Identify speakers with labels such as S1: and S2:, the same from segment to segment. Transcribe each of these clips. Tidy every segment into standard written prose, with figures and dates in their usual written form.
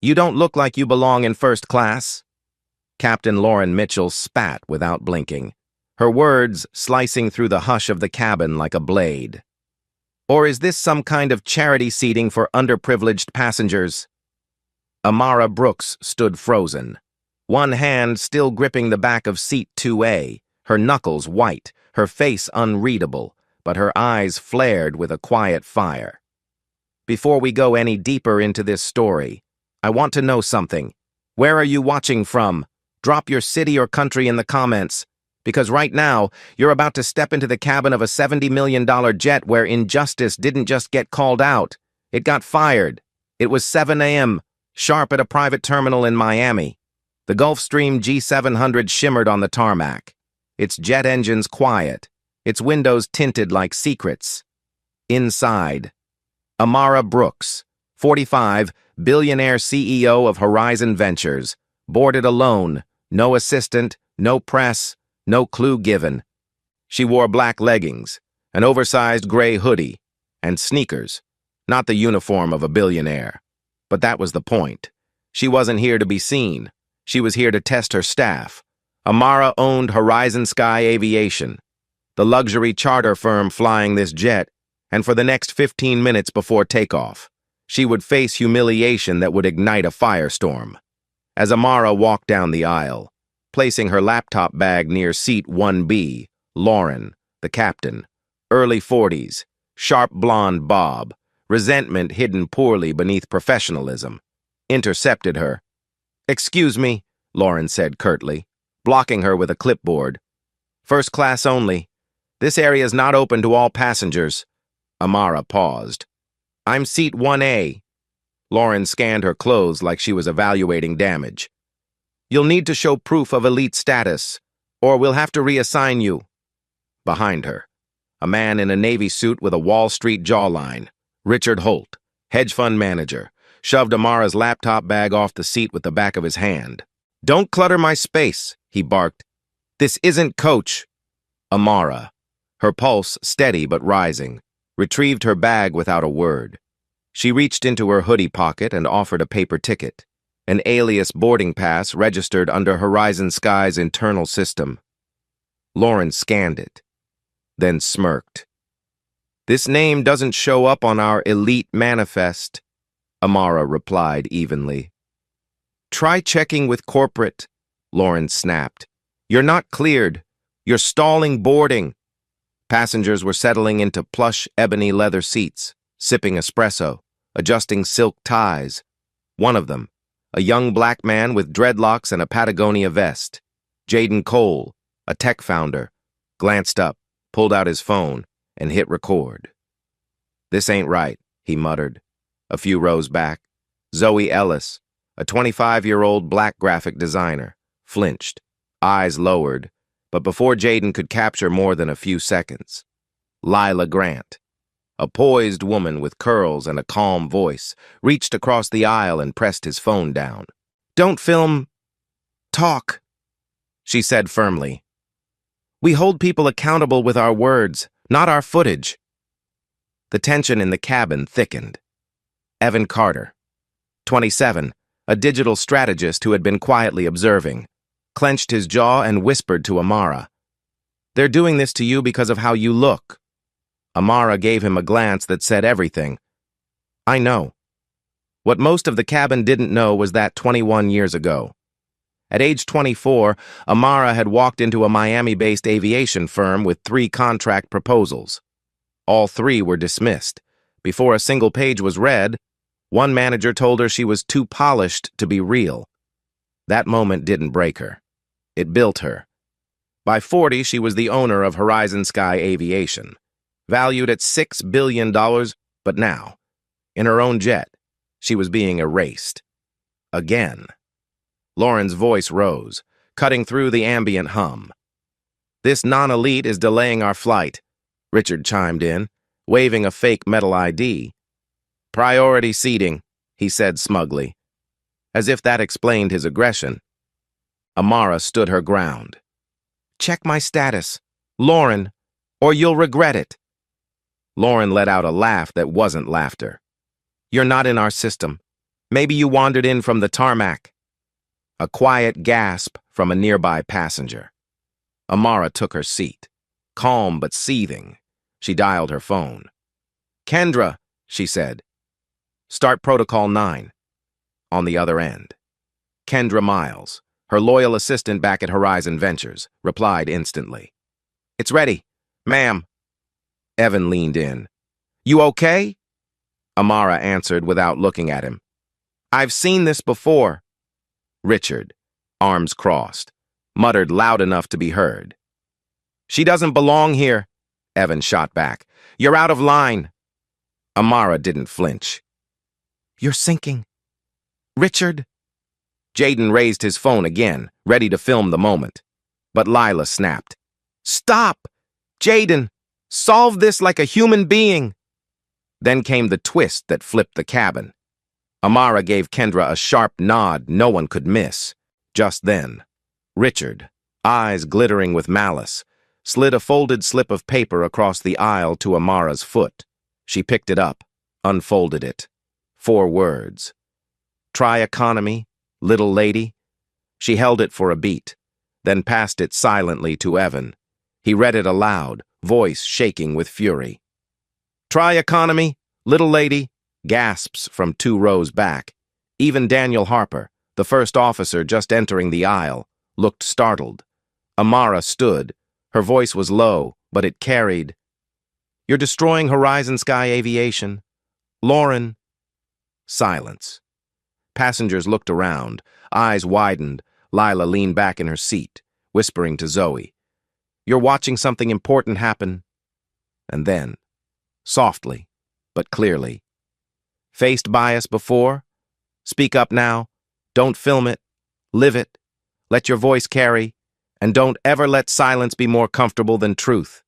S1: You don't look like you belong in first class. Captain Lauren Mitchell spat without blinking, her words slicing through the hush of the cabin like a blade. Or is this some kind of charity seating for underprivileged passengers? Amara Brooks stood frozen, one hand still gripping the back of seat 2A, her knuckles white, her face unreadable, but her eyes flared with a quiet fire. Before we go any deeper into this story, I want to know something. Where are you watching from? Drop your city or country in the comments, because right now, you're about to step into the cabin of a $70 million jet where injustice didn't just get called out, it got fired. It was 7 a.m., sharp at a private terminal in Miami. The Gulfstream G700 shimmered on the tarmac, its jet engines quiet, its windows tinted like secrets. Inside, Amara Brooks, 45, billionaire CEO of Horizon Ventures, boarded alone, no assistant, no press, no clue given. She wore black leggings, an oversized gray hoodie, and sneakers, not the uniform of a billionaire. But that was the point. She wasn't here to be seen. She was here to test her staff. Amara owned Horizon Sky Aviation, the luxury charter firm flying this jet, and for the next 15 minutes before takeoff, she would face humiliation that would ignite a firestorm. As Amara walked down the aisle, placing her laptop bag near seat 1B, Lauren, the captain, early 40s, sharp blonde bob, resentment hidden poorly beneath professionalism, intercepted her. "Excuse me," Lauren said curtly, blocking her with a clipboard. "First class only. This area is not open to all passengers." Amara paused. "I'm seat 1A. Lauren scanned her clothes like she was evaluating damage. "You'll need to show proof of elite status, or we'll have to reassign you." Behind her, a man in a Navy suit with a Wall Street jawline, Richard Holt, hedge fund manager, shoved Amara's laptop bag off the seat with the back of his hand. "Don't clutter my space," he barked. "This isn't coach." Amara, her pulse steady but rising, retrieved her bag without a word. She reached into her hoodie pocket and offered a paper ticket, an alias boarding pass registered under Horizon Sky's internal system. Lauren scanned it, then smirked. "This name doesn't show up on our elite manifest," Amara replied evenly. "Try checking with corporate," Lauren snapped. "You're not cleared. You're stalling boarding." Passengers were settling into plush ebony leather seats, sipping espresso, adjusting silk ties. One of them, a young black man with dreadlocks and a Patagonia vest, Jaden Cole, a tech founder, glanced up, pulled out his phone, and hit record. "This ain't right," he muttered. A few rows back, Zoe Ellis, a 25-year-old black graphic designer, flinched, eyes lowered, but before Jaden could capture more than a few seconds, Lila Grant, a poised woman with curls and a calm voice, reached across the aisle and pressed his phone down. "Don't film. Talk," she said firmly. "We hold people accountable with our words, not our footage." The tension in the cabin thickened. Evan Carter, 27, a digital strategist who had been quietly observing, clenched his jaw and whispered to Amara, "They're doing this to you because of how you look." Amara gave him a glance that said everything. "I know." What most of the cabin didn't know was that 21 years ago, at age 24, Amara had walked into a Miami-based aviation firm with 3 contract proposals. All 3 were dismissed. Before a single page was read, one manager told her she was too polished to be real. That moment didn't break her. It built her. By 40, she was the owner of Horizon Sky Aviation, valued at $6 billion, but now, in her own jet, she was being erased. Again. Lauren's voice rose, cutting through the ambient hum. "This non-elite is delaying our flight," Richard chimed in, waving a fake metal ID. "Priority seating," he said smugly, as if that explained his aggression. Amara stood her ground. "Check my status, Lauren, or you'll regret it." Lauren let out a laugh that wasn't laughter. "You're not in our system. Maybe you wandered in from the tarmac. A quiet gasp from a nearby passenger. Amara took her seat. Calm but seething, she dialed her phone. "Kendra," she said. "Start Protocol 9. On the other end. Kendra Miles, her loyal assistant back at Horizon Ventures, replied instantly. "It's ready, ma'am." Evan leaned in. "You okay?" Amara answered without looking at him. "I've seen this before." Richard, arms crossed, muttered loud enough to be heard. "She doesn't belong here," Evan shot back. "You're out of line." Amara didn't flinch. "You're sinking. Richard?" Jaden raised his phone again, ready to film the moment. But Lila snapped. "Stop! Jaden! Solve this like a human being!" Then came the twist that flipped the cabin. Amara gave Kendra a sharp nod no one could miss. Just then, Richard, eyes glittering with malice, slid a folded slip of paper across the aisle to Amara's foot. She picked it up, unfolded it. 4 words. "Try economy, little lady." She held it for a beat, then passed it silently to Evan. He read it aloud, voice shaking with fury. "Try economy, little lady," gasps from 2 rows back. Even Daniel Harper, the first officer just entering the aisle, looked startled. Amara stood. Her voice was low, but it carried. "You're destroying Horizon Sky Aviation. Lauren." Silence. Passengers looked around, eyes widened. Lila leaned back in her seat, whispering to Zoe, "You're watching something important happen." And then, softly, but clearly, "Faced bias before? Speak up now. Don't film it. Live it. Let your voice carry. And don't ever let silence be more comfortable than truth."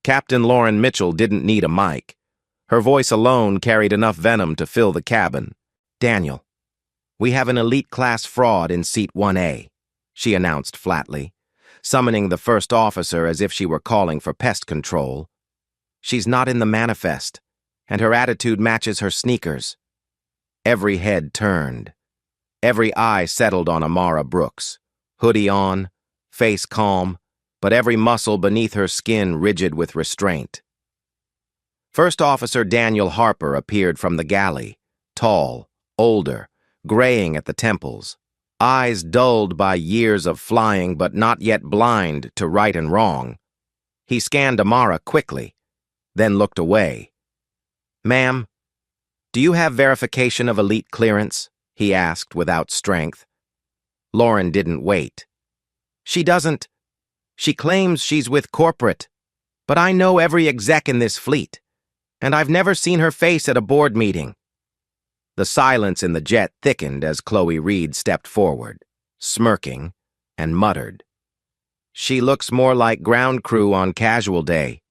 S1: Captain Lauren Mitchell didn't need a mic. Her voice alone carried enough venom to fill the cabin. "Daniel, we have an elite-class fraud in Seat 1A, she announced flatly, summoning the first officer as if she were calling for pest control. "She's not in the manifest, and her attitude matches her sneakers." Every head turned. Every eye settled on Amara Brooks, hoodie on, face calm, but every muscle beneath her skin rigid with restraint. First Officer Daniel Harper appeared from the galley, tall, older, graying at the temples, eyes dulled by years of flying but not yet blind to right and wrong. He scanned Amara quickly, then looked away. "Ma'am, do you have verification of elite clearance?" he asked without strength. Lauren didn't wait. "She doesn't. She claims she's with corporate, but I know every exec in this fleet, and I've never seen her face at a board meeting." The silence in the jet thickened as Chloe Reed stepped forward, smirking, and muttered, "She looks more like ground crew on casual day."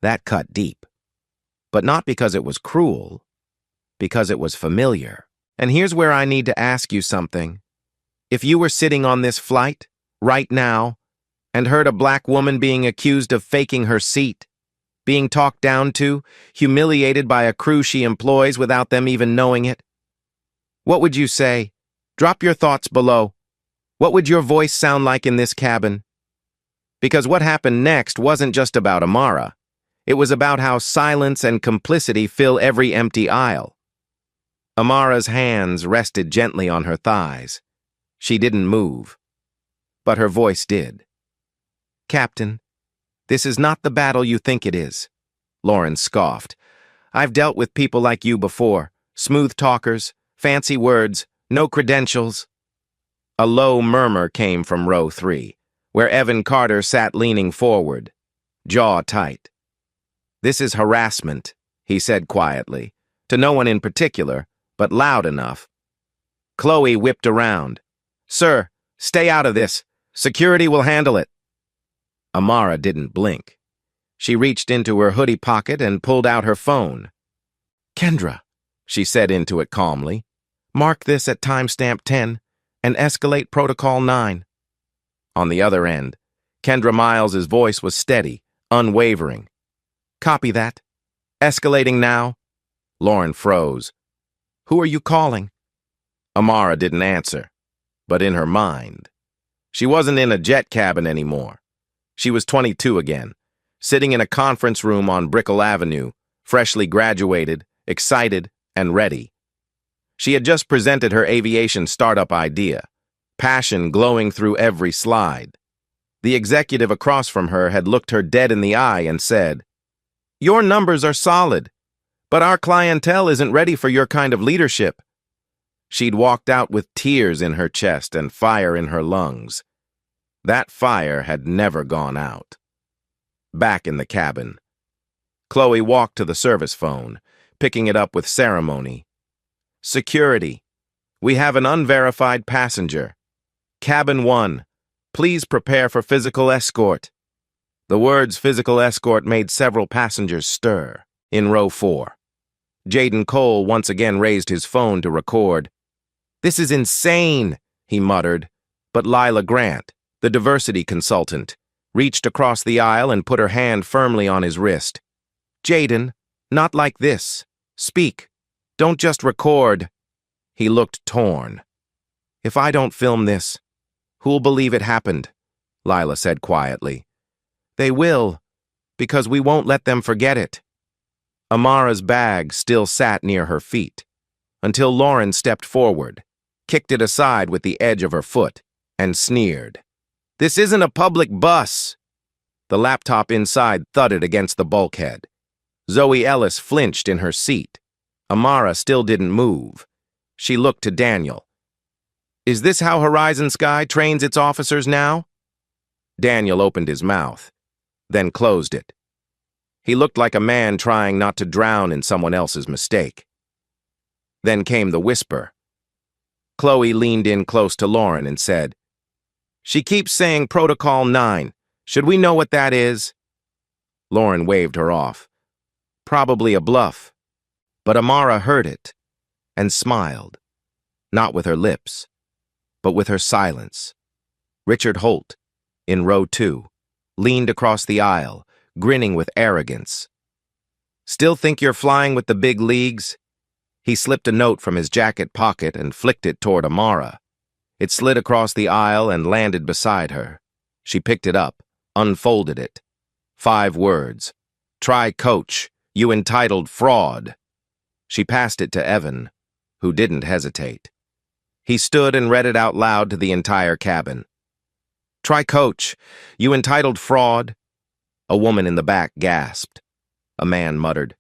S1: That cut deep. But not because it was cruel, because it was familiar. And here's where I need to ask you something. If you were sitting on this flight, right now, and heard a black woman being accused of faking her seat, being talked down to, humiliated by a crew she employs without them even knowing it, what would you say? Drop your thoughts below. What would your voice sound like in this cabin? Because what happened next wasn't just about Amara. It was about how silence and complicity fill every empty aisle. Amara's hands rested gently on her thighs. She didn't move. But her voice did. "Captain, this is not the battle you think it is," Lauren scoffed. "I've dealt with people like you before. Smooth talkers, fancy words, no credentials." A low murmur came from row 3, where Evan Carter sat leaning forward, jaw tight. "This is harassment," he said quietly, to no one in particular, but loud enough. Chloe whipped around. "Sir, stay out of this. Security will handle it." Amara didn't blink. She reached into her hoodie pocket and pulled out her phone. "Kendra," she said into it calmly, "mark this at timestamp 10 and escalate Protocol 9. On the other end, Kendra Miles's voice was steady, unwavering. "Copy that. Escalating now." Lauren froze. Who are you calling? Amara didn't answer, but in her mind. She wasn't in a jet cabin anymore. She was 22 again, sitting in a conference room on Brickell Avenue, freshly graduated, excited, and ready. She had just presented her aviation startup idea, passion glowing through every slide. The executive across from her had looked her dead in the eye and said, "Your numbers are solid, but our clientele isn't ready for your kind of leadership." She'd walked out with tears in her chest and fire in her lungs. That fire had never gone out. Back in the cabin, Chloe walked to the service phone, picking it up with ceremony. "Security, we have an unverified passenger. Cabin 1, please prepare for physical escort." The words physical escort made several passengers stir. In row 4, Jaden Cole once again raised his phone to record. "This is insane," he muttered, but Lila Grant, the diversity consultant, reached across the aisle and put her hand firmly on his wrist. "Jaden, not like this. Speak. Don't just record." He looked torn. "If I don't film this, who'll believe it happened?" Lila said quietly. "They will, because we won't let them forget it." Amara's bag still sat near her feet, until Lauren stepped forward, kicked it aside with the edge of her foot, and sneered. "This isn't a public bus." The laptop inside thudded against the bulkhead. Zoe Ellis flinched in her seat. Amara still didn't move. She looked to Daniel. "Is this how Horizon Sky trains its officers now?" Daniel opened his mouth, then closed it. He looked like a man trying not to drown in someone else's mistake. Then came the whisper. Chloe leaned in close to Lauren and said, "She keeps saying Protocol 9. Should we know what that is?" Lauren waved her off. "Probably a bluff." But Amara heard it and smiled, not with her lips, but with her silence. Richard Holt, in row 2, leaned across the aisle, grinning with arrogance. "Still think you're flying with the big leagues?" He slipped a note from his jacket pocket and flicked it toward Amara. It slid across the aisle and landed beside her. She picked it up, unfolded it. 5 words. "Try coach, you entitled fraud." She passed it to Evan, who didn't hesitate. He stood and read it out loud to the entire cabin. "Try coach, you entitled fraud." A woman in the back gasped. A man muttered,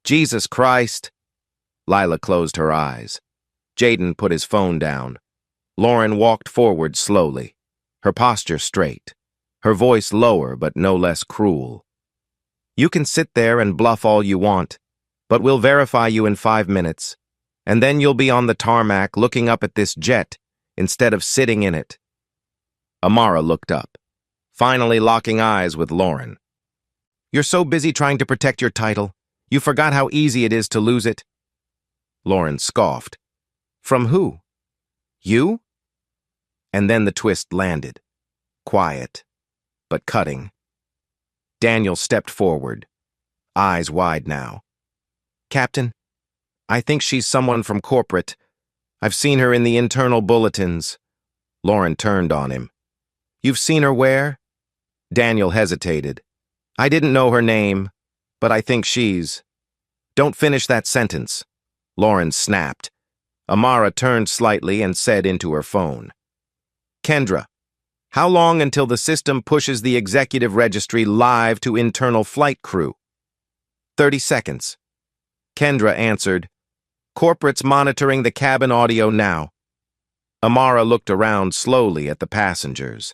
S1: "Jesus Christ." Lila closed her eyes. Jaden put his phone down. Lauren walked forward slowly, her posture straight, her voice lower but no less cruel. "You can sit there and bluff all you want, but we'll verify you in 5 minutes, and then you'll be on the tarmac looking up at this jet instead of sitting in it." Amara looked up, finally locking eyes with Lauren. "You're so busy trying to protect your title, you forgot how easy it is to lose it." Lauren scoffed. "From who? You?" And then the twist landed. Quiet, but cutting. Daniel stepped forward, eyes wide now. "Captain, I think she's someone from corporate. I've seen her in the internal bulletins." Lauren turned on him. "You've seen her where?" Daniel hesitated. "I didn't know her name, but I think she's—" "Don't finish that sentence," Lauren snapped. Amara turned slightly and said into her phone, "Kendra, how long until the system pushes the executive registry live to internal flight crew?" 30 seconds. Kendra answered, "Corporate's monitoring the cabin audio now." Amara looked around slowly at the passengers.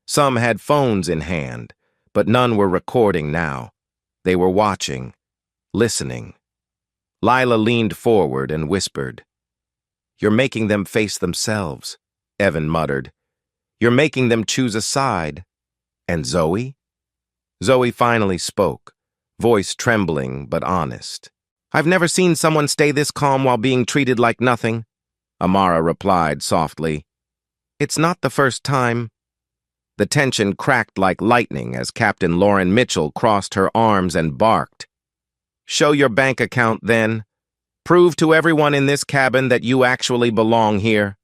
S1: Some had phones in hand, but none were recording now. They were watching, listening. Lila leaned forward and whispered, "You're making them face themselves," Evan muttered. "You're making them choose a side." "And Zoe?" Zoe finally spoke, voice trembling but honest. "I've never seen someone stay this calm while being treated like nothing," Amara replied softly. "It's not the first time." The tension cracked like lightning as Captain Lauren Mitchell crossed her arms and barked. "Show your bank account, then. Prove to everyone in this cabin that you actually belong here."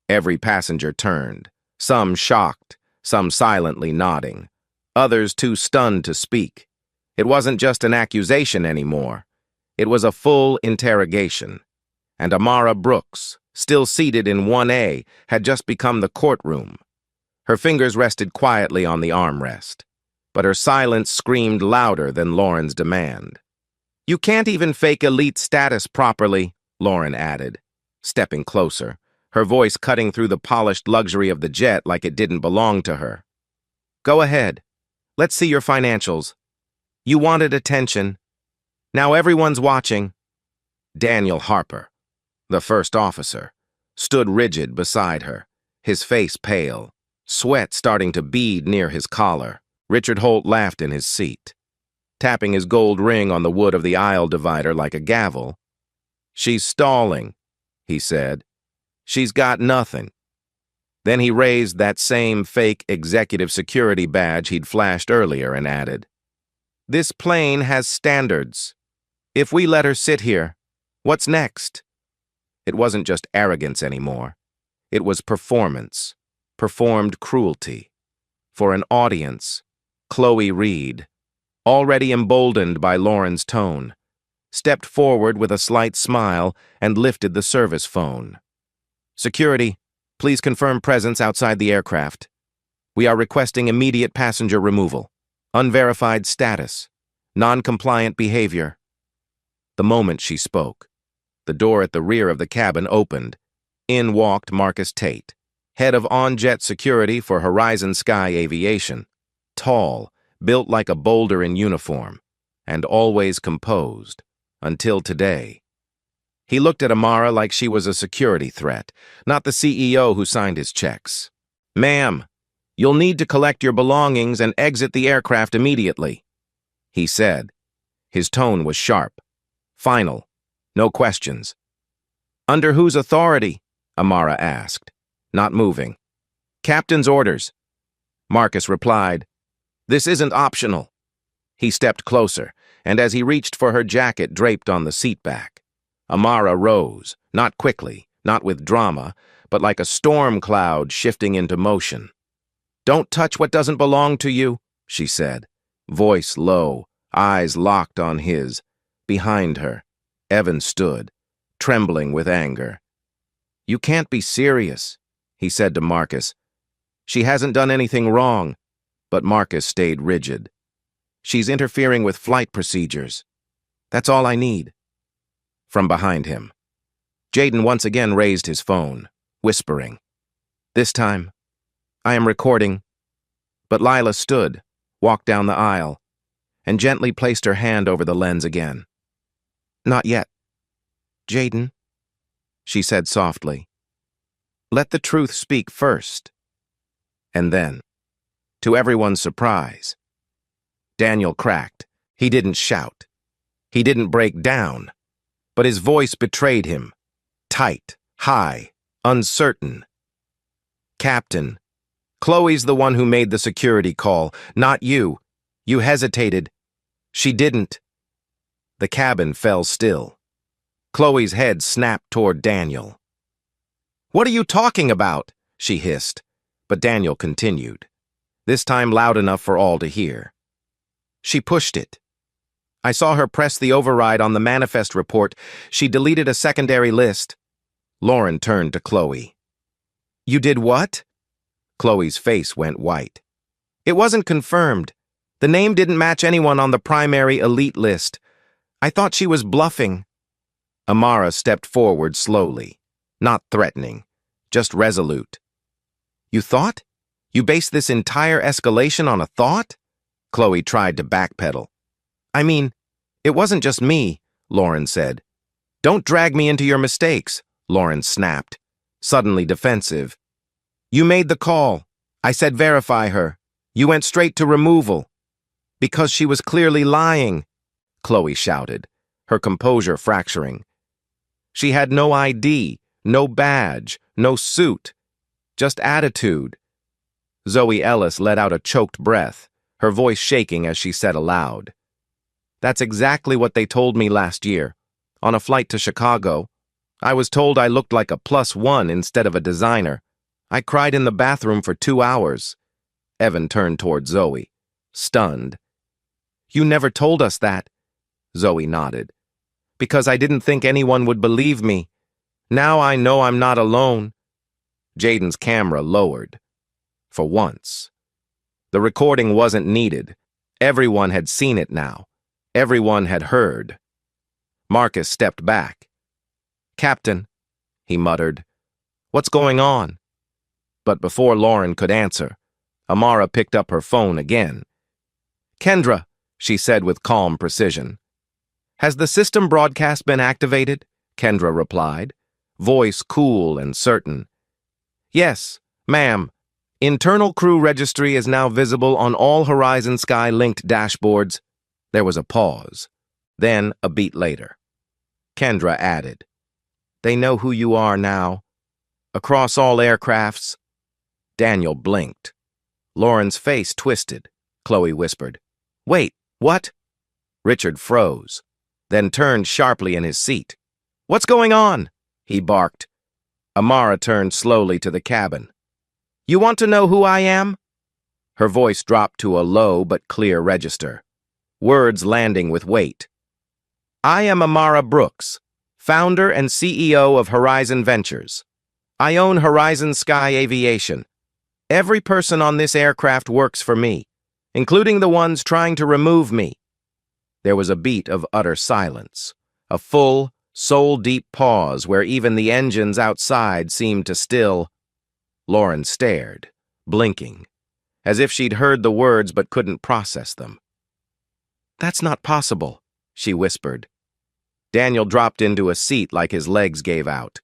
S1: Every passenger turned, some shocked, some silently nodding, others too stunned to speak. It wasn't just an accusation anymore. It was a full interrogation. And Amara Brooks, still seated in 1A, had just become the courtroom. Her fingers rested quietly on the armrest, but her silence screamed louder than Lauren's demand. "You can't even fake elite status properly," Lauren added, stepping closer, her voice cutting through the polished luxury of the jet like it didn't belong to her. "Go ahead. Let's see your financials. You wanted attention. Now everyone's watching." Daniel Harper, the first officer, stood rigid beside her, his face pale, sweat starting to bead near his collar. Richard Holt laughed in his seat, tapping his gold ring on the wood of the aisle divider like a gavel. "She's stalling," he said. "She's got nothing." Then he raised that same fake executive security badge he'd flashed earlier and added, "This plane has standards. If we let her sit here, what's next?" It wasn't just arrogance anymore. It was performance, performed cruelty. For an audience, Chloe Reed, already emboldened by Lauren's tone, stepped forward with a slight smile and lifted the service phone. "Security, please confirm presence outside the aircraft. We are requesting immediate passenger removal. Unverified status. Non-compliant behavior." The moment she spoke, the door at the rear of the cabin opened. In walked Marcus Tate, head of on-jet security for Horizon Sky Aviation. Tall, built like a boulder in uniform, and always composed, until today. He looked at Amara like she was a security threat, not the CEO who signed his checks. "Ma'am, you'll need to collect your belongings and exit the aircraft immediately," he said. His tone was sharp, final, no questions. "Under whose authority?" Amara asked, not moving. "Captain's orders." Marcus replied, "This isn't optional." He stepped closer, and as he reached for her jacket draped on the seat back, Amara rose, not quickly, not with drama, but like a storm cloud shifting into motion. "Don't touch what doesn't belong to you," she said, voice low, eyes locked on his. Behind her, Evan stood, trembling with anger. "You can't be serious," he said to Marcus. "She hasn't done anything wrong." But Marcus stayed rigid. "She's interfering with flight procedures. That's all I need." From behind him, Jaden once again raised his phone, whispering, "This time, I am recording." But Lila stood, walked down the aisle, and gently placed her hand over the lens again. "Not yet, Jaden," she said softly. "Let the truth speak first." And then, to everyone's surprise, Daniel cracked. He didn't shout. He didn't break down. But his voice betrayed him. Tight, high, uncertain. "Captain, Chloe's the one who made the security call, not you. You hesitated. She didn't." The cabin fell still. Chloe's head snapped toward Daniel. "What are you talking about?" she hissed, but Daniel continued, this time loud enough for all to hear. "She pushed it. I saw her press the override on the manifest report. She deleted a secondary list." Lauren turned to Chloe. "You did what?" Chloe's face went white. "It wasn't confirmed. The name didn't match anyone on the primary elite list. I thought she was bluffing." Amara stepped forward slowly, not threatening, just resolute. "You thought? You based this entire escalation on a thought?" Chloe tried to backpedal. "I mean, it wasn't just me," Lauren said. "Don't drag me into your mistakes," Lauren snapped, suddenly defensive. "You made the call. I said verify her. You went straight to removal." "Because she was clearly lying," Chloe shouted, her composure fracturing. "She had no ID, no badge, no suit, just attitude." Zoe Ellis let out a choked breath, her voice shaking as she said aloud, "That's exactly what they told me last year. on a flight to Chicago. I was told I looked like a +1 instead of a designer. I cried in the bathroom for 2 hours. Evan turned toward Zoe, stunned. You never told us that. Zoe nodded. Because I didn't think anyone would believe me. Now I know I'm not alone. Jaden's camera lowered. For once. The recording wasn't needed. Everyone had seen it now. Everyone had heard. Marcus stepped back. Captain, he muttered. What's going on? But before Lauren could answer, Amara picked up her phone again. Kendra, she said with calm precision. Has the system broadcast been activated? Kendra replied, voice cool and certain. Yes, ma'am. Internal crew registry is now visible on all Horizon Sky-linked dashboards. There was a pause. Then, a beat later. Kendra added, They know who you are now. Across all aircrafts. Daniel blinked. Lauren's face twisted. Chloe whispered, Wait, what? Richard froze, then turned sharply in his seat. What's going on? He barked. Amara turned slowly to the cabin. You want to know who I am? Her voice dropped to a low but clear register, words landing with weight. I am Amara Brooks, founder and CEO of Horizon Ventures. I own Horizon Sky Aviation. Every person on this aircraft works for me, including the ones trying to remove me. There was a beat of utter silence, a full, soul-deep pause where even the engines outside seemed to still. Lauren stared, blinking, as if she'd heard the words but couldn't process them. That's not possible, she whispered. Daniel dropped into a seat like his legs gave out.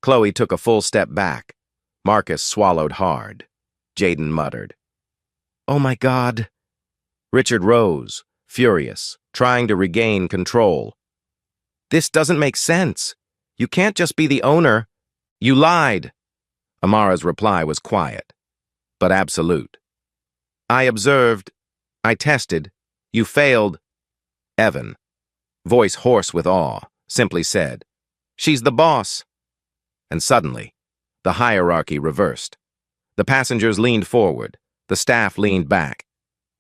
S1: Chloe took a full step back. Marcus swallowed hard. Jaden muttered, Oh my God. Richard rose, furious, trying to regain control. This doesn't make sense. You can't just be the owner. You lied. Amara's reply was quiet, but absolute. I observed. I tested. You failed. Evan, voice hoarse with awe, simply said, She's the boss. And suddenly, the hierarchy reversed. The passengers leaned forward. The staff leaned back.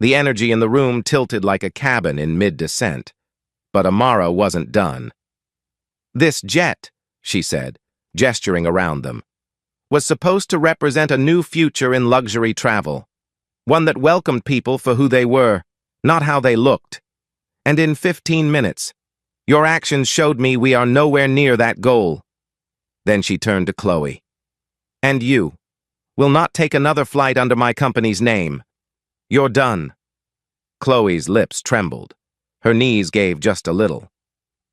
S1: The energy in the room tilted like a cabin in mid-descent. But Amara wasn't done. This jet, she said, gesturing around them, was supposed to represent a new future in luxury travel, one that welcomed people for who they were, not how they looked. And in 15 minutes, your actions showed me we are nowhere near that goal. Then she turned to Chloe. And you will not take another flight under my company's name. You're done. Chloe's lips trembled. Her knees gave just a little.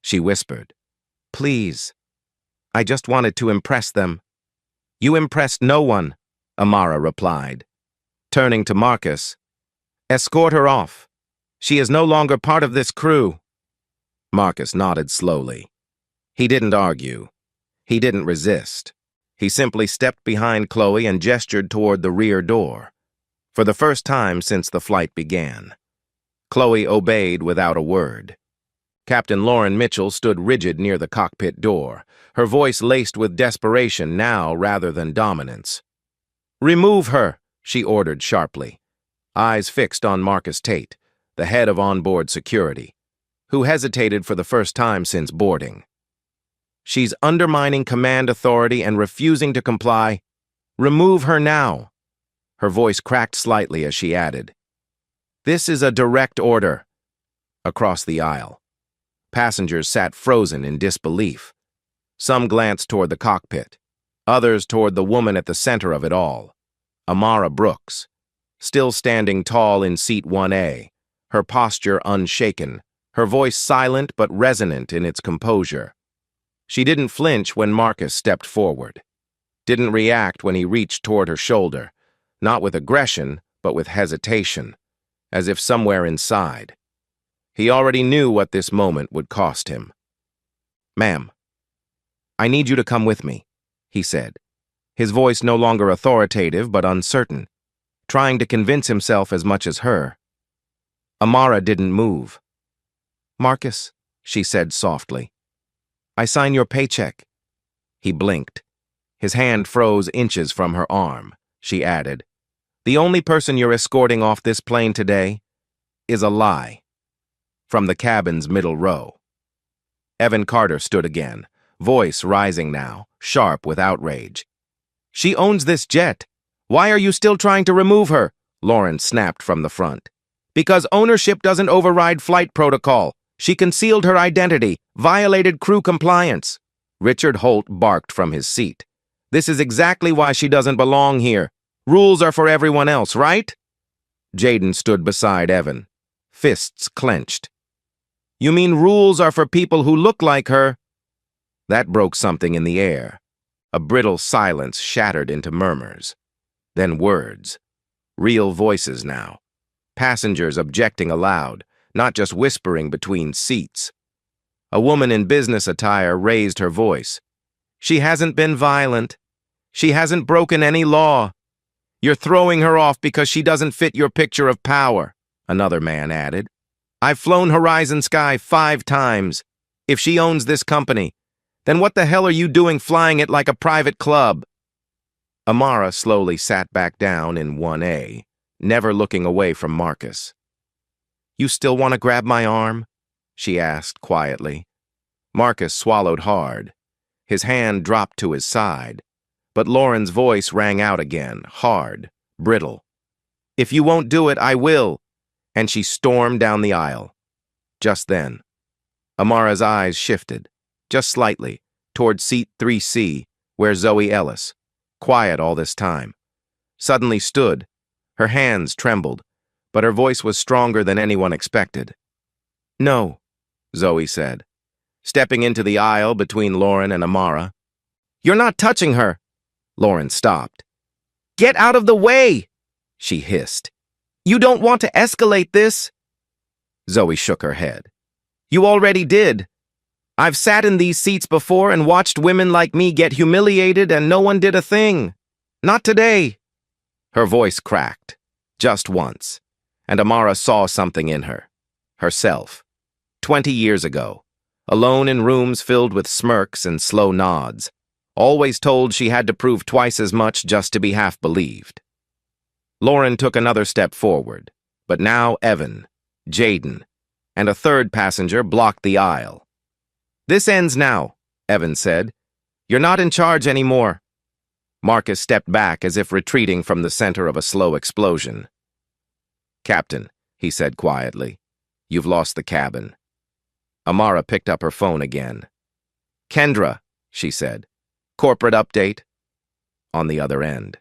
S1: She whispered, Please. I just wanted to impress them. You impressed no one, Amara replied. Turning to Marcus, Escort her off. She is no longer part of this crew. Marcus nodded slowly. He didn't argue. He didn't resist. He simply stepped behind Chloe and gestured toward the rear door. For the first time since the flight began. Chloe obeyed without a word. Captain Lauren Mitchell stood rigid near the cockpit door, her voice laced with desperation now rather than dominance. Remove her, she ordered sharply, eyes fixed on Marcus Tate, the head of onboard security, who hesitated for the first time since boarding. She's undermining command authority and refusing to comply. Remove her now. Her voice cracked slightly as she added, This is a direct order. Across the aisle, passengers sat frozen in disbelief. Some glanced toward the cockpit, others toward the woman at the center of it all, Amara Brooks, still standing tall in seat 1A, her posture unshaken, her voice silent but resonant in its composure. She didn't flinch when Marcus stepped forward, didn't react when he reached toward her shoulder, not with aggression, but with hesitation, as if somewhere inside. He already knew what this moment would cost him. Ma'am, I need you to come with me, he said, his voice no longer authoritative but uncertain, trying to convince himself as much as her. Amara didn't move. Marcus, she said softly, I sign your paycheck. He blinked. His hand froze inches from her arm. She added, the only person you're escorting off this plane today is a lie. From the cabin's middle row. Evan Carter stood again, voice rising now, sharp with outrage. She owns this jet. Why are you still trying to remove her? Lauren snapped from the front. Because ownership doesn't override flight protocol. She concealed her identity, violated crew compliance. Richard Holt barked from his seat. This is exactly why she doesn't belong here. Rules are for everyone else, right? Jaden stood beside Evan, fists clenched. You mean rules are for people who look like her? That broke something in the air. A brittle silence shattered into murmurs. Then words. Real voices now. Passengers objecting aloud, not just whispering between seats. A woman in business attire raised her voice. She hasn't been violent. She hasn't broken any law. You're throwing her off because she doesn't fit your picture of power, another man added. I've flown Horizon Sky 5 times. If she owns this company, then what the hell are you doing flying it like a private club? Amara slowly sat back down in 1A, never looking away from Marcus. You still want to grab my arm? She asked quietly. Marcus swallowed hard. His hand dropped to his side, but Lauren's voice rang out again, hard, brittle. If you won't do it, I will. And she stormed down the aisle. Just then, Amara's eyes shifted, just slightly, toward seat 3C, where Zoe Ellis, quiet all this time, suddenly stood. Her hands trembled, but her voice was stronger than anyone expected. No, Zoe said, stepping into the aisle between Lauren and Amara. You're not touching her. Lauren stopped. Get out of the way, she hissed. You don't want to escalate this. Zoe shook her head. You already did. I've sat in these seats before and watched women like me get humiliated and no one did a thing. Not today. Her voice cracked, just once, and Amara saw something in her. Herself. 20 years ago, alone in rooms filled with smirks and slow nods, always told she had to prove twice as much just to be half believed. Lauren took another step forward, but now Evan, Jaden, and a third passenger blocked the aisle. This ends now, Evan said. You're not in charge anymore. Marcus stepped back as if retreating from the center of a slow explosion. Captain, he said quietly, you've lost the cabin. Amara picked up her phone again. Kendra, she said. Corporate update? On the other end.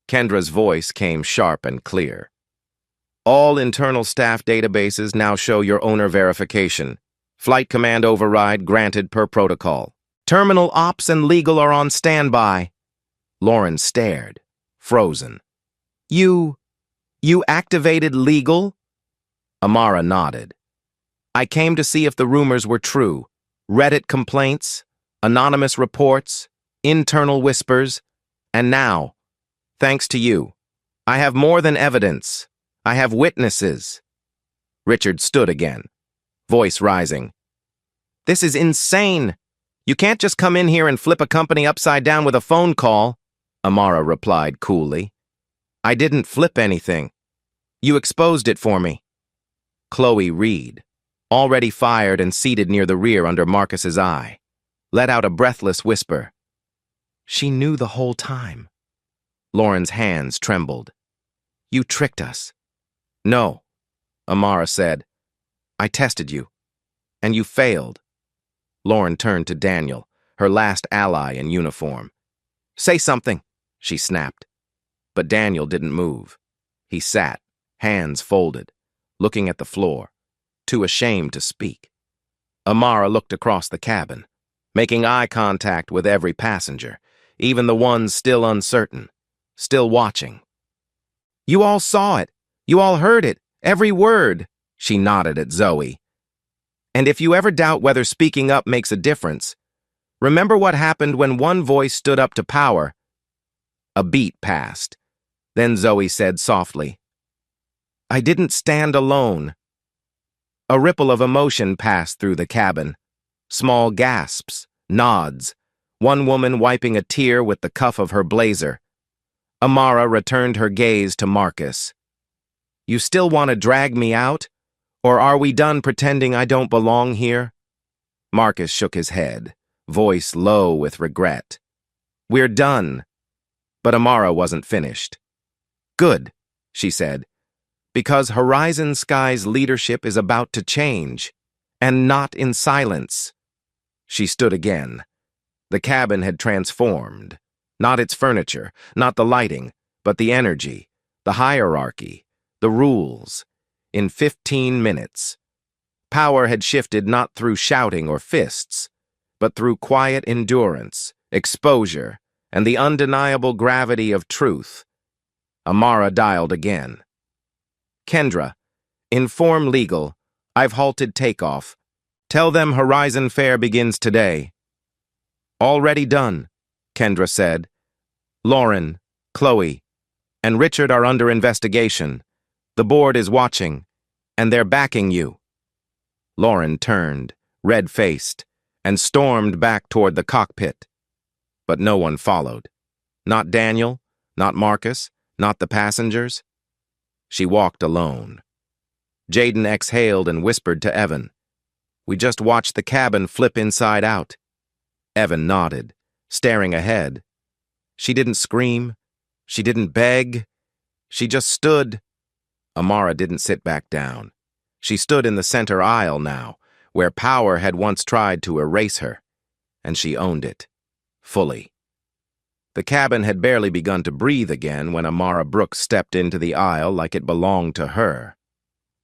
S1: Kendra's voice came sharp and clear. All internal staff databases now show your owner verification. Flight command override granted per protocol. Terminal ops and legal are on standby. Lauren stared, frozen. You activated legal? Amara nodded. I came to see if the rumors were true. Reddit complaints, anonymous reports, internal whispers, and now, thanks to you, I have more than evidence. I have witnesses. Richard stood again, voice rising. This is insane. You can't just come in here and flip a company upside down with a phone call, Amara replied coolly. I didn't flip anything. You exposed it for me. Chloe Reed, already fired and seated near the rear under Marcus's eye, let out a breathless whisper. She knew the whole time. Lauren's hands trembled. You tricked us. No, Amara said. I tested you, and you failed. Lauren turned to Daniel, her last ally in uniform. Say something, she snapped. But Daniel didn't move. He sat, hands folded, looking at the floor, too ashamed to speak. Amara looked across the cabin, making eye contact with every passenger, even the ones still uncertain, still watching. You all saw it. You all heard it. Every word, she nodded at Zoe. And if you ever doubt whether speaking up makes a difference, remember what happened when one voice stood up to power. A beat passed. Then Zoe said softly, I didn't stand alone. A ripple of emotion passed through the cabin. Small gasps, nods, one woman wiping a tear with the cuff of her blazer. Amara returned her gaze to Marcus. "You still want to drag me out? Or are we done pretending I don't belong here?" Marcus shook his head, voice low with regret. "We're done." But Amara wasn't finished. "Good," she said, "because Horizon Sky's leadership is about to change, and not in silence." She stood again. The cabin had transformed. Not its furniture, not the lighting, but the energy, the hierarchy, the rules. In 15 minutes. Power had shifted not through shouting or fists, but through quiet endurance, exposure, and the undeniable gravity of truth. Amara dialed again. "Kendra, inform legal. I've halted takeoff. Tell them Horizon Fair begins today." "Already done," Kendra said. "Lauren, Chloe, and Richard are under investigation. The board is watching, and they're backing you." Lauren turned, red-faced, and stormed back toward the cockpit. But no one followed. Not Daniel, not Marcus, not the passengers. She walked alone. Jaden exhaled and whispered to Evan, "We just watched the cabin flip inside out." Evan nodded, staring ahead. She didn't scream. She didn't beg. She just stood. Amara didn't sit back down. She stood in the center aisle now, where power had once tried to erase her, and she owned it, fully. The cabin had barely begun to breathe again when Amara Brooks stepped into the aisle like it belonged to her.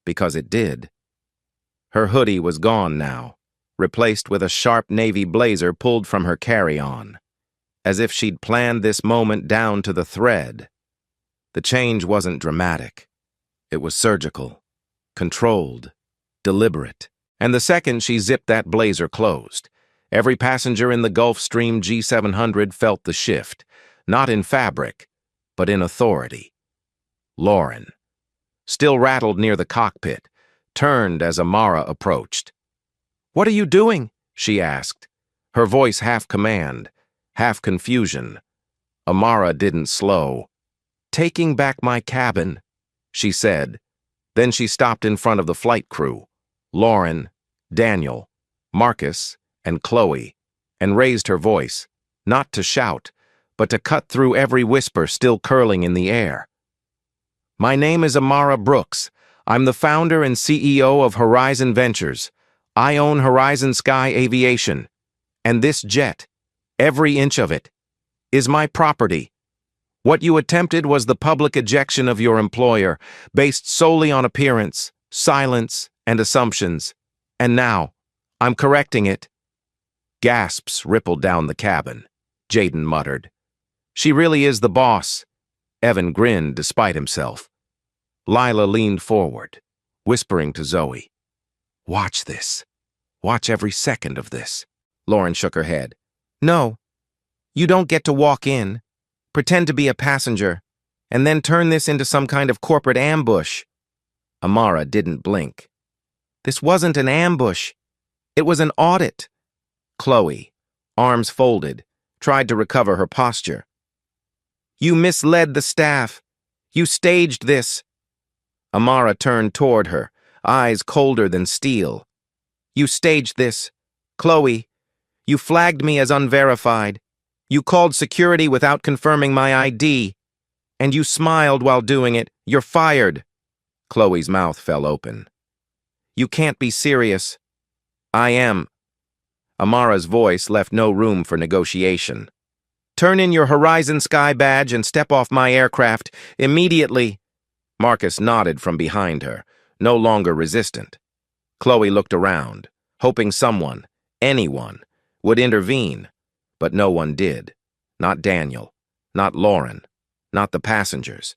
S1: Because it did. Her hoodie was gone now, replaced with a sharp navy blazer pulled from her carry-on, as if she'd planned this moment down to the thread. The change wasn't dramatic. It was surgical, controlled, deliberate. And the second she zipped that blazer closed, every passenger in the Gulfstream G700 felt the shift, not in fabric, but in authority. Lauren, still rattled near the cockpit, turned as Amara approached. "What are you doing?" she asked, her voice half command, half confusion. Amara didn't slow. "Taking back my cabin," she said. Then she stopped in front of the flight crew, Lauren, Daniel, Marcus, and Chloe, and raised her voice, not to shout, but to cut through every whisper still curling in the air. "My name is Amara Brooks. I'm the founder and CEO of Horizon Ventures. I own Horizon Sky Aviation. And this jet, every inch of it, is my property. What you attempted was the public ejection of your employer, based solely on appearance, silence, and assumptions. And now, I'm correcting it." Gasps rippled down the cabin. Jaden muttered, "She really is the boss." Evan grinned despite himself. Lila leaned forward, whispering to Zoe, "Watch this. Watch every second of this." Lauren shook her head. "No, you don't get to walk in, pretend to be a passenger, and then turn this into some kind of corporate ambush." Amara didn't blink. "This wasn't an ambush. It was an audit." Chloe, arms folded, tried to recover her posture. "You misled the staff. You staged this." Amara turned toward her, eyes colder than steel. "You staged this. Chloe, you flagged me as unverified. You called security without confirming my ID. And you smiled while doing it. You're fired." Chloe's mouth fell open. "You can't be serious." "I am." Amara's voice left no room for negotiation. "Turn in your Horizon Sky badge and step off my aircraft immediately." Marcus nodded from behind her, no longer resistant. Chloe looked around, hoping someone, anyone, would intervene, but no one did. Not Daniel, not Lauren, not the passengers.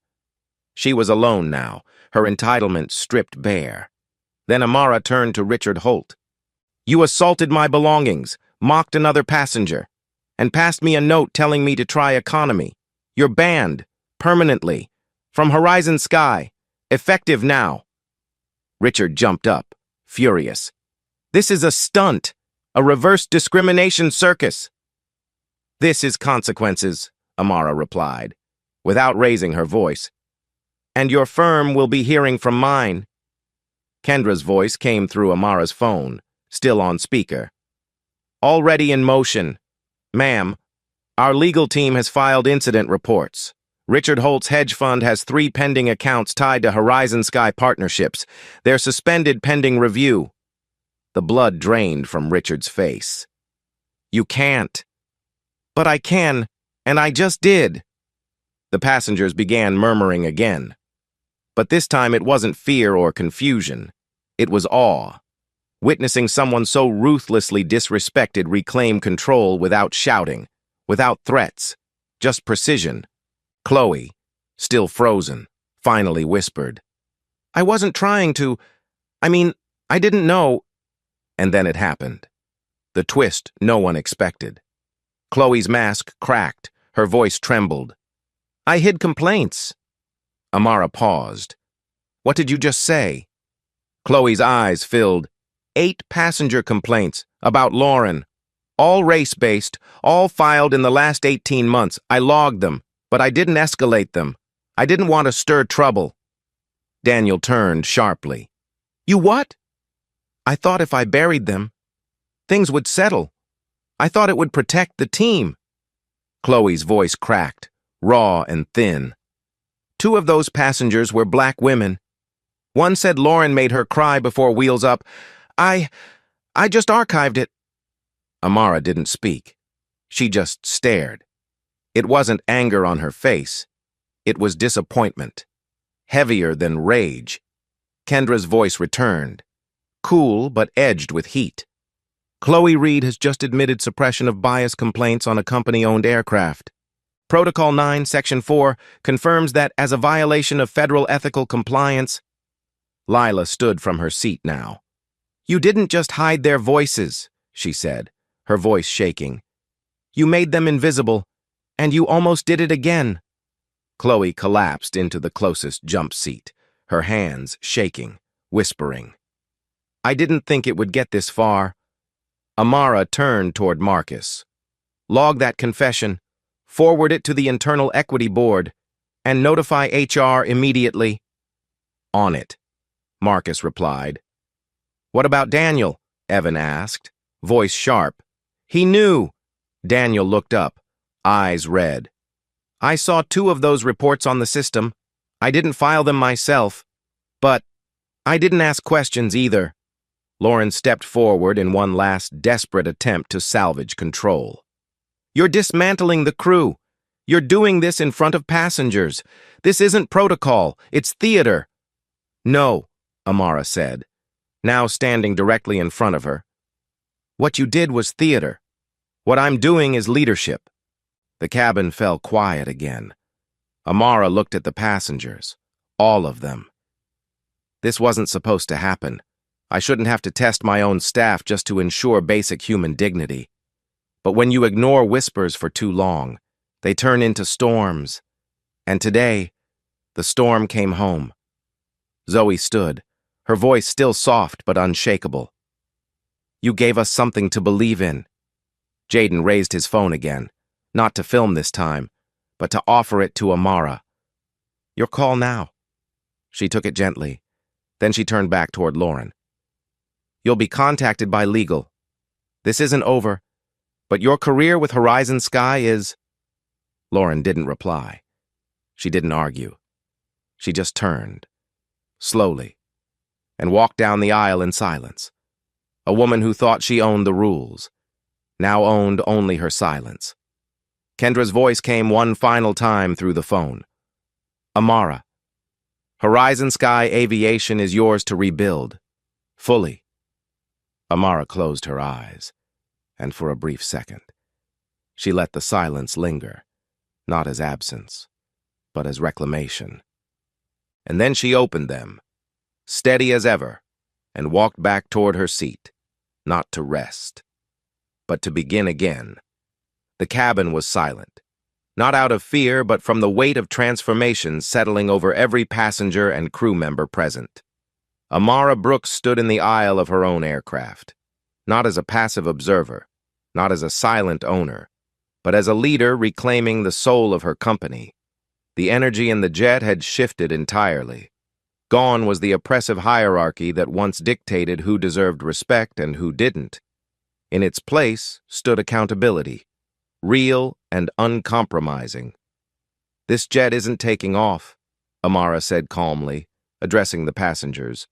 S1: She was alone now, her entitlement stripped bare. Then Amara turned to Richard Holt. "You assaulted my belongings, mocked another passenger, and passed me a note telling me to try economy. You're banned, permanently, from Horizon Sky, effective now." Richard jumped up, furious. "This is a stunt. A reverse discrimination circus. This is consequences, Amara replied, without raising her voice. And your firm will be hearing from mine. Kendra's voice came through Amara's phone, still on speaker. Already in motion. Ma'am, our legal team has filed incident reports. Richard Holt's hedge fund has 3 pending accounts tied to Horizon Sky partnerships. They're suspended pending review. The blood drained from Richard's face. You can't. But I can, and I just did. The passengers began murmuring again. But this time it wasn't fear or confusion. It was awe. Witnessing someone so ruthlessly disrespected reclaim control without shouting, without threats, just precision. Chloe, still frozen, finally whispered, I wasn't trying to. I didn't know. And then it happened. The twist no one expected. Chloe's mask cracked, her voice trembled. I hid complaints. Amara paused. What did you just say? Chloe's eyes filled. 8 passenger complaints about Lauren. All race-based, all filed in the last 18 months. I logged them, but I didn't escalate them. I didn't want to stir trouble. Daniel turned sharply. You what? I thought if I buried them, things would settle. I thought it would protect the team. Chloe's voice cracked, raw and thin. 2 of those passengers were black women. One said Lauren made her cry before Wheels Up. I just archived it. Amara didn't speak. She just stared. It wasn't anger on her face. It was disappointment. Heavier than rage. Kendra's voice returned. Cool, but edged with heat. Chloe Reed has just admitted suppression of bias complaints on a company-owned aircraft. Protocol 9, Section 4, confirms that as a violation of federal ethical compliance. Lila stood from her seat now. You didn't just hide their voices, she said, her voice shaking. You made them invisible, and you almost did it again. Chloe collapsed into the closest jump seat, her hands shaking, whispering. I didn't think it would get this far. Amara turned toward Marcus. Log that confession, forward it to the Internal Equity Board, and notify HR immediately. On it, Marcus replied. What about Daniel? Evan asked, voice sharp. He knew. Daniel looked up, eyes red. I saw 2 of those reports on the system. I didn't file them myself. But I didn't ask questions either. Lauren stepped forward in one last desperate attempt to salvage control. You're dismantling the crew. You're doing this in front of passengers. This isn't protocol. It's theater. No, Amara said, now standing directly in front of her. What you did was theater. What I'm doing is leadership. The cabin fell quiet again. Amara looked at the passengers, all of them. This wasn't supposed to happen. I shouldn't have to test my own staff just to ensure basic human dignity. But when you ignore whispers for too long, they turn into storms. And today, the storm came home. Zoe stood, her voice still soft but unshakable. You gave us something to believe in. Jaden raised his phone again, not to film this time, but to offer it to Amara. Your call now. She took it gently. Then she turned back toward Lauren. You'll be contacted by legal. This isn't over, but your career with Horizon Sky is... Lauren didn't reply. She didn't argue. She just turned, slowly, and walked down the aisle in silence. A woman who thought she owned the rules, now owned only her silence. Kendra's voice came one final time through the phone. Amara, Horizon Sky Aviation is yours to rebuild, fully. Amara closed her eyes, and for a brief second, she let the silence linger, not as absence, but as reclamation. And then she opened them, steady as ever, and walked back toward her seat, not to rest, but to begin again. The cabin was silent, not out of fear, but from the weight of transformation settling over every passenger and crew member present. Amara Brooks stood in the aisle of her own aircraft. not as a passive observer, not as a silent owner, but as a leader reclaiming the soul of her company. The energy in the jet had shifted entirely. Gone was the oppressive hierarchy that once dictated who deserved respect and who didn't. In its place stood accountability, real and uncompromising. "This jet isn't taking off," Amara said calmly, addressing the passengers.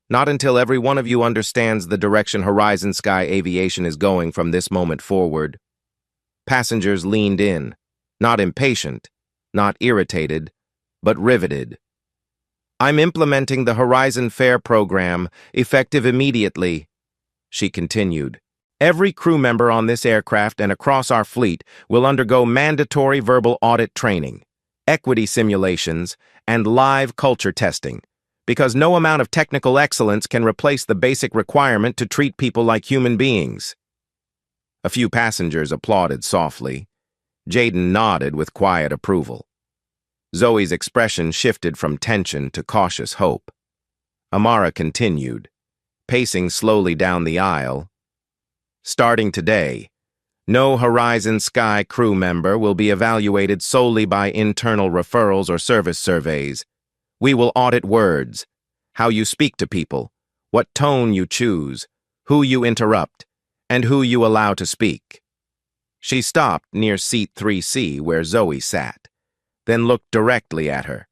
S1: "Not until every one of you understands the direction Horizon Sky Aviation is going from this moment forward." Passengers leaned in, not impatient, not irritated, but riveted. "I'm implementing the Horizon Fare program, effective immediately," she continued. "Every crew member on this aircraft and across our fleet will undergo mandatory verbal audit training, equity simulations, and live culture testing, because no amount of technical excellence can replace the basic requirement to treat people like human beings." A few passengers applauded softly. Jaden nodded with quiet approval. Zoe's expression shifted from tension to cautious hope. Amara continued, pacing slowly down the aisle. "Starting today, no Horizon Sky crew member will be evaluated solely by internal referrals or service surveys. We will audit words, how you speak to people, what tone you choose, who you interrupt, and who you allow to speak." She stopped near seat 3C where Zoe sat, then looked directly at her.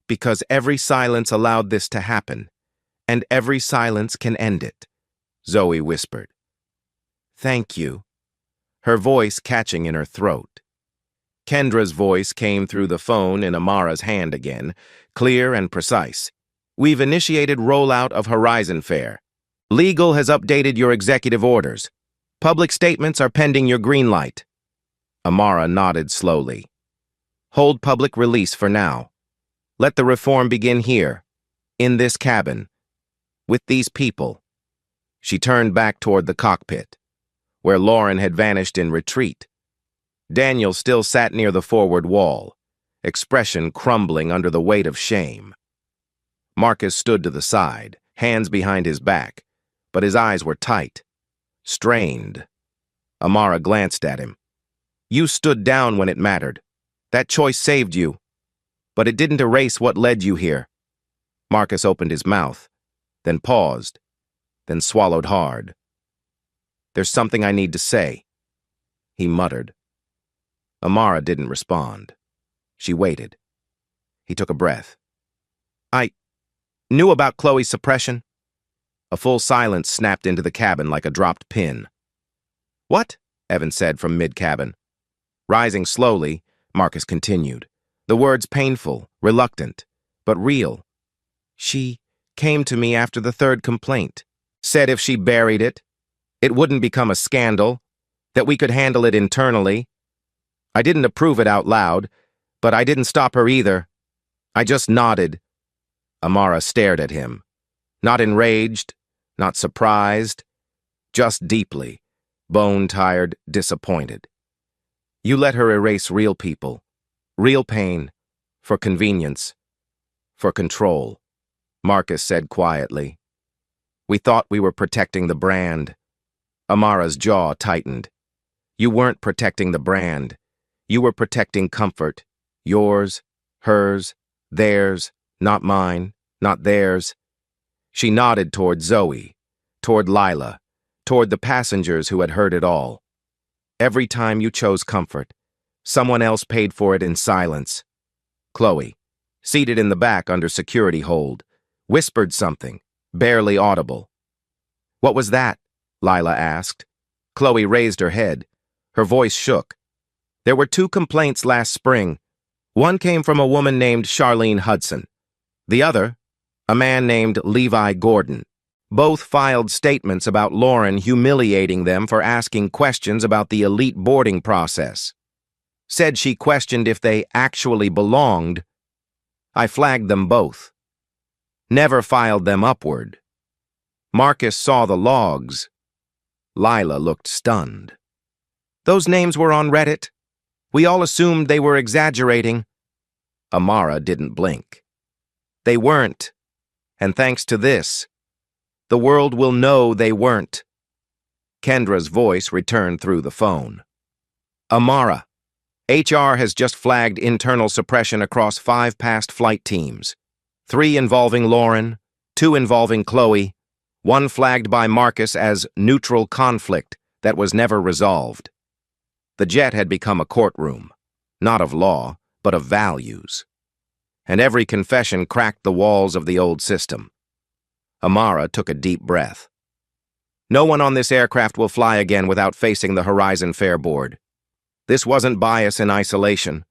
S1: "Because every silence allowed this to happen, and every silence can end it," Zoe whispered. "Thank you," her voice catching in her throat. Kendra's voice came through the phone in Amara's hand again, clear and precise. "We've initiated rollout of Horizon Fare. Legal has updated your executive orders. Public statements are pending your green light." Amara nodded slowly. "Hold public release for now. Let the reform begin here, in this cabin, with these people." She turned back toward the cockpit, where Lauren had vanished in retreat. Daniel still sat near the forward wall, expression crumbling under the weight of shame. Marcus stood to the side, hands behind his back, but his eyes were tight, strained. Amara glanced at him. "You stood down when it mattered. That choice saved you, but it didn't erase what led you here." Marcus opened his mouth, then paused, then swallowed hard. "There's something I need to say," he muttered. Amara didn't respond. She waited. He took a breath. "I knew about Chloe's suppression." A full silence snapped into the cabin like a dropped pin. "What?" Evan said from mid-cabin. Rising slowly, Marcus continued, the words painful, reluctant, but real. "She came to me after the third complaint, said if she buried it, it wouldn't become a scandal, that we could handle it internally. I didn't approve it out loud, but I didn't stop her either. I just nodded." Amara stared at him, not enraged, not surprised, just deeply, bone-tired, disappointed. "You let her erase real people, real pain, for convenience, for control," Marcus said quietly. "We thought we were protecting the brand." Amara's jaw tightened. "You weren't protecting the brand. You were protecting comfort. Yours, hers, theirs, not mine, not theirs." She nodded toward Zoe, toward Lila, toward the passengers who had heard it all. "Every time you chose comfort, someone else paid for it in silence." Chloe, seated in the back under security hold, whispered something, barely audible. "What was that?" Lila asked. Chloe raised her head. Her voice shook. "There were 2 complaints last spring. One came from a woman named Charlene Hudson. The other, a man named Levi Gordon. Both filed statements about Lauren humiliating them for asking questions about the elite boarding process. Said she questioned if they actually belonged. I flagged them both. Never filed them upward." Marcus saw the logs. Lila looked stunned. "Those names were on Reddit. We all assumed they were exaggerating." Amara didn't blink. "They weren't. And thanks to this, the world will know they weren't." Kendra's voice returned through the phone. Amara, HR has just flagged internal suppression across 5 past flight teams. 3 involving Lauren, 2 involving Chloe, 1 flagged by Marcus as neutral conflict that was never resolved. The jet had become a courtroom, not of law, but of values. And every confession cracked the walls of the old system. Amara took a deep breath. No one on this aircraft will fly again without facing the Horizon Fare Board. This wasn't bias in isolation.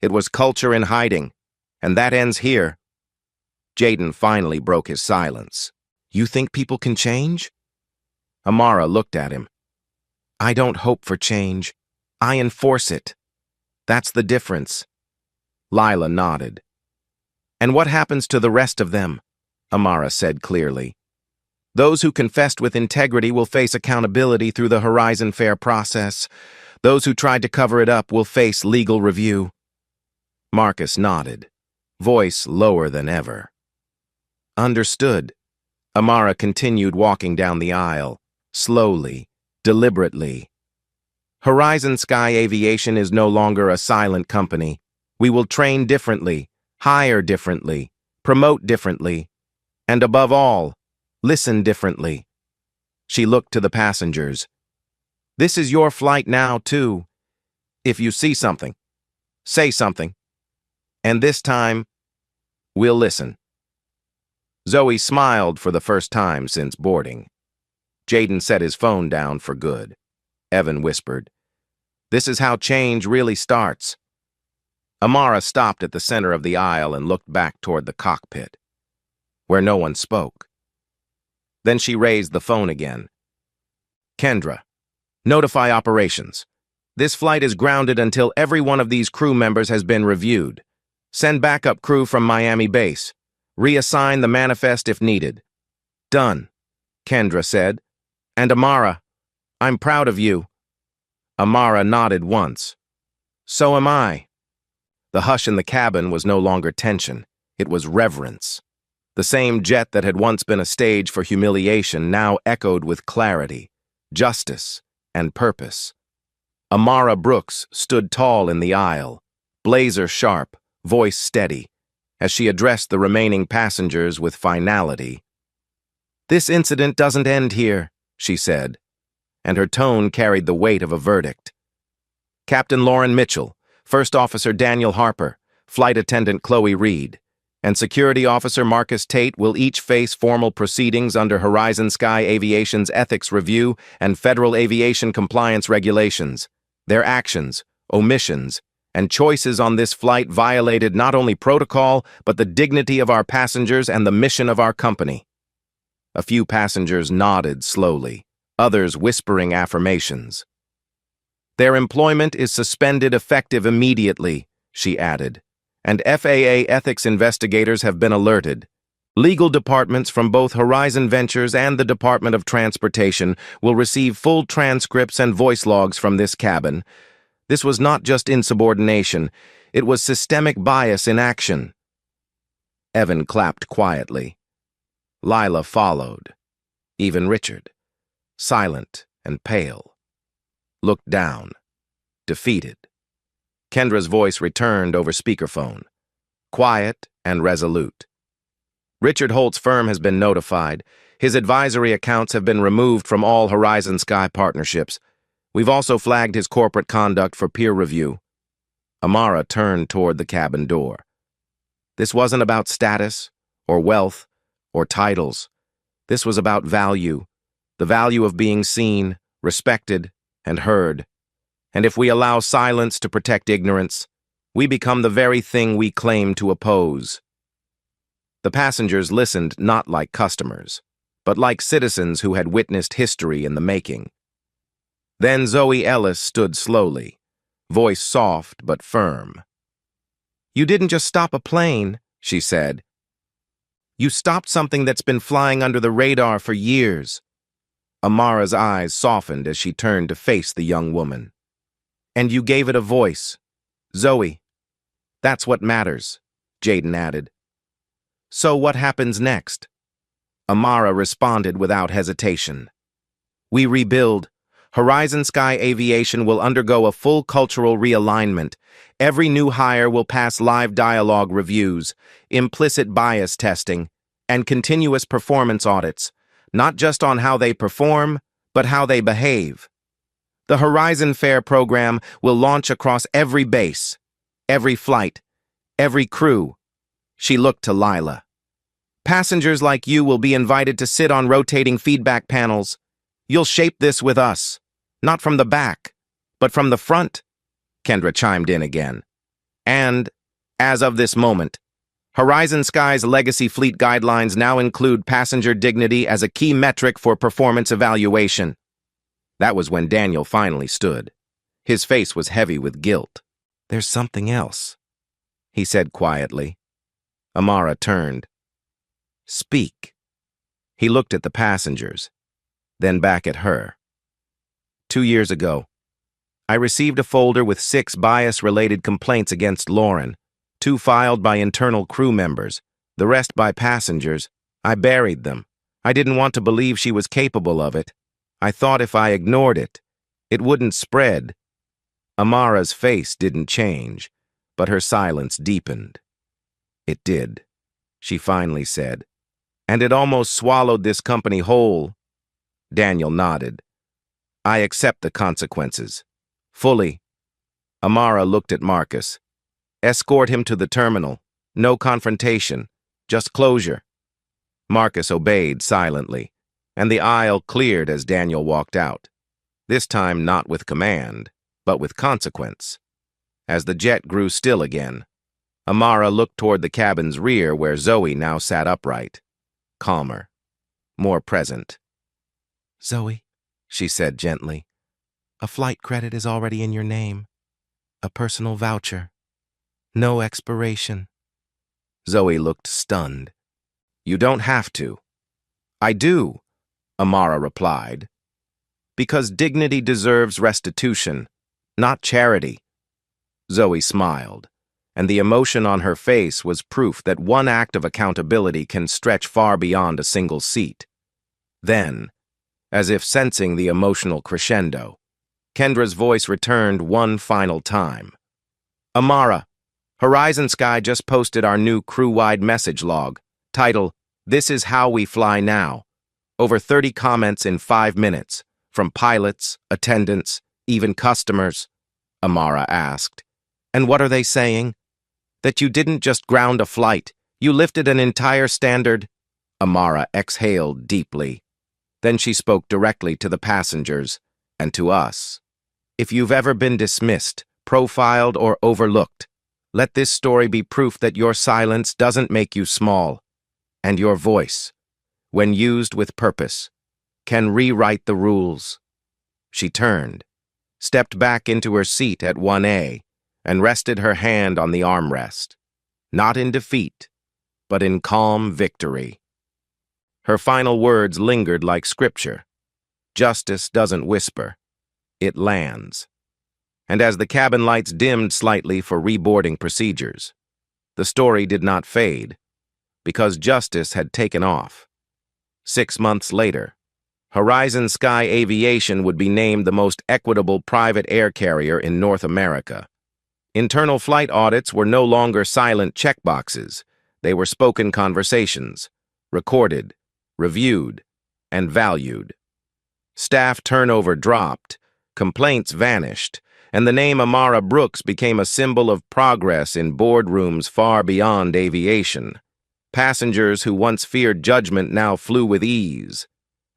S1: It was culture in hiding, and that ends here. Jaden finally broke his silence. You think people can change? Amara looked at him. I don't hope for change. I enforce it. That's the difference. Lila nodded. And what happens to the rest of them? Amara said clearly. Those who confessed with integrity will face accountability through the Horizon Fare process. Those who tried to cover it up will face legal review. Marcus nodded, voice lower than ever. Understood. Amara continued walking down the aisle, slowly, deliberately. Horizon Sky Aviation is no longer a silent company. We will train differently, hire differently, promote differently, and above all, listen differently. She looked to the passengers. This is your flight now, too. If you see something, say something. And this time, we'll listen. Zoe smiled for the first time since boarding. Jaden set his phone down for good. Evan whispered, This is how change really starts. Amara stopped at the center of the aisle and looked back toward the cockpit, where no one spoke. Then she raised the phone again. Kendra, notify operations. This flight is grounded until every one of these crew members has been reviewed. Send backup crew from Miami base. Reassign the manifest if needed. Done, Kendra said. And Amara, I'm proud of you. Amara nodded once. So am I. The hush in the cabin was no longer tension. It was reverence. The same jet that had once been a stage for humiliation now echoed with clarity, justice, and purpose. Amara Brooks stood tall in the aisle, blazer sharp, voice steady, as she addressed the remaining passengers with finality. This incident doesn't end here, she said, and her tone carried the weight of a verdict. Captain Lauren Mitchell, First Officer Daniel Harper, Flight Attendant Chloe Reed, and Security Officer Marcus Tate will each face formal proceedings under Horizon Sky Aviation's Ethics Review and Federal Aviation Compliance Regulations. Their actions, omissions, and choices on this flight violated not only protocol, but the dignity of our passengers and the mission of our company. A few passengers nodded slowly, others whispering affirmations. Their employment is suspended effective immediately, she added, and FAA ethics investigators have been alerted. Legal departments from both Horizon Ventures and the Department of Transportation will receive full transcripts and voice logs from this cabin. This was not just insubordination, it was systemic bias in action. Evan clapped quietly. Lila followed. Even Richard, silent and pale, looked down, defeated. Kendra's voice returned over speakerphone, quiet and resolute. Richard Holt's firm has been notified. His advisory accounts have been removed from all Horizon Sky partnerships. We've also flagged his corporate conduct for peer review. Amara turned toward the cabin door. This wasn't about status, or wealth, or titles. This was about value, the value of being seen, respected, and heard. And if we allow silence to protect ignorance, we become the very thing we claim to oppose. The passengers listened not like customers, but like citizens who had witnessed history in the making. Then Zoe Ellis stood slowly, voice soft but firm. You didn't just stop a plane, she said. You stopped something that's been flying under the radar for years. Amara's eyes softened as she turned to face the young woman. And you gave it a voice. Zoe. That's what matters, Jaden added. So what happens next? Amara responded without hesitation. We rebuild. Horizon Sky Aviation will undergo a full cultural realignment. Every new hire will pass live dialogue reviews, implicit bias testing, and continuous performance audits, not just on how they perform, but how they behave. The Horizon Fair program will launch across every base, every flight, every crew. She looked to Lila. Passengers like you will be invited to sit on rotating feedback panels. You'll shape this with us, not from the back, but from the front, Kendra chimed in again. And, as of this moment, Horizon Sky's legacy fleet guidelines now include passenger dignity as a key metric for performance evaluation. That was when Daniel finally stood. His face was heavy with guilt. There's something else, he said quietly. Amara turned. Speak. He looked at the passengers, then back at her. 2 years ago, I received a folder with 6 bias-related complaints against Lauren, 2 filed by internal crew members, the rest by passengers. I buried them. I didn't want to believe she was capable of it. I thought if I ignored it, it wouldn't spread. Amara's face didn't change, but her silence deepened. It did, she finally said, and it almost swallowed this company whole. Daniel nodded. I accept the consequences. Fully. Amara looked at Marcus. Escort him to the terminal. No confrontation, just closure. Marcus obeyed silently, and the aisle cleared as Daniel walked out. This time not with command, but with consequence. As the jet grew still again, Amara looked toward the cabin's rear where Zoe now sat upright, calmer, more present. Zoe, she said gently, a flight credit is already in your name. A personal voucher. No expiration. Zoe looked stunned. You don't have to. I do, Amara replied. Because dignity deserves restitution, not charity. Zoe smiled, and the emotion on her face was proof that one act of accountability can stretch far beyond a single seat. Then, as if sensing the emotional crescendo, Kendra's voice returned one final time. Amara, Horizon Sky just posted our new crew-wide message log, title, This is How We Fly Now. Over 30 comments in 5 minutes, from pilots, attendants, even customers, Amara asked. And what are they saying? That you didn't just ground a flight, you lifted an entire standard. Amara exhaled deeply. Then she spoke directly to the passengers and to us. If you've ever been dismissed, profiled, or overlooked, let this story be proof that your silence doesn't make you small, and your voice, when used with purpose, can rewrite the rules. She turned, stepped back into her seat at 1A, and rested her hand on the armrest, not in defeat, but in calm victory. Her final words lingered like scripture. Justice doesn't whisper, it lands. And as the cabin lights dimmed slightly for reboarding procedures, the story did not fade, because justice had taken off. 6 months later, Horizon Sky Aviation would be named the most equitable private air carrier in North America. Internal flight audits were no longer silent checkboxes. They were spoken conversations, recorded, reviewed, and valued. Staff turnover dropped, complaints vanished, and the name Amara Brooks became a symbol of progress in boardrooms far beyond aviation. Passengers who once feared judgment now flew with ease,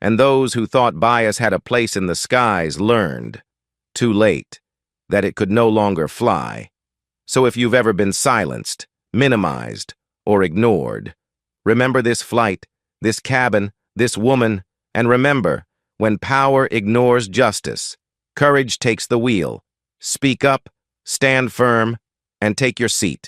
S1: and those who thought bias had a place in the skies learned, too late, that it could no longer fly. So if you've ever been silenced, minimized, or ignored, remember this flight, this cabin, this woman, and remember, when power ignores justice, courage takes the wheel. Speak up, stand firm, and take your seat.